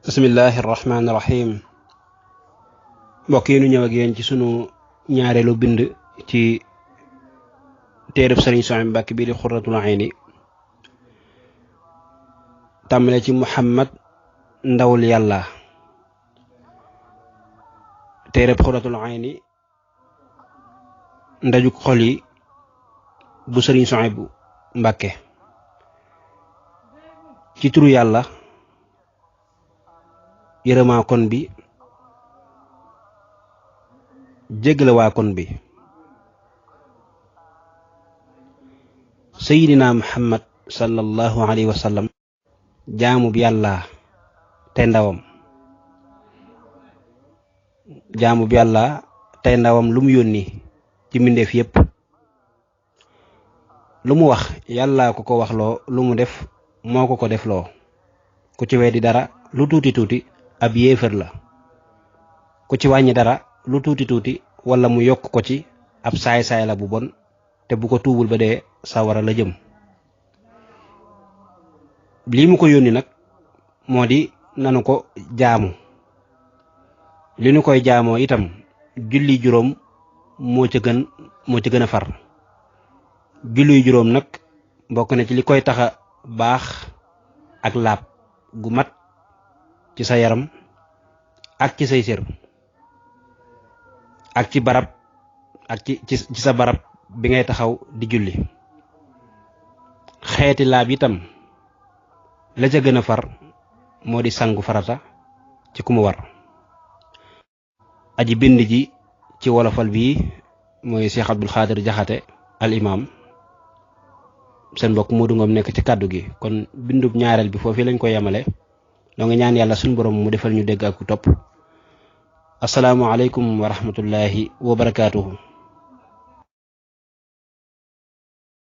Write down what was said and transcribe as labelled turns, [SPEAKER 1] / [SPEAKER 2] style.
[SPEAKER 1] bismillahi rahmaani rahim mbokk yi nu ñëw ak yéen ci sunu ñaareelu bind ci téereb sëriñ Souhaïbou Mbacké bii di Xurratul Ayni tàmbale ci Muhammad ndawul yàlla. téereb Xurratul Ayni ndajuk xol yi bu sëriñ Souhaïbou Mbacké. ci turu yàlla yërëmaa kon bi jéggale waa kon bi. sayidina muhammad sallallahu alayhi wa sallam jaamub yàlla tey ndawam lu mu yónni ci mbindeef yépp. lu mu wax yàlla ko waxloo, lu mu def moo ko defloo. ku ci weddi dara lu tuuti tuuti ab yéefar la. ku ci wàññi dara lu tuuti tuuti wala mu yokk ko ci ab saay-saay la bu bon, te bu ko tuubul ba dee sawara la jëm. lii mu ko yónni nag moo di nanu ko jaamu. li nu koy jaamoo itam julli juróom moo ca gën a far. julli juróom nag bokk na ci li koy taxa baax ak laab gu mat ci sa yaram ak ci say sér ak ci barab ak ci sa barab bi ngay taxaw di julli. xeeti laab itam la ca gën a far moo di sangu farata ci ku mu war. aji bind ji ci wolofal bii mooy Cheikh Abdul Xaadir Jaxate al imam. seen mbokk Modou Ngom nekk ci kàddu gi. kon bindub ñaareel bi foofu lañ ko yemale. noo ngi ñaan yàlla suñu borom mu defal ñu dégg ak topp. asalaamu aleykum wa rahmatullahi wa barakaatuhu.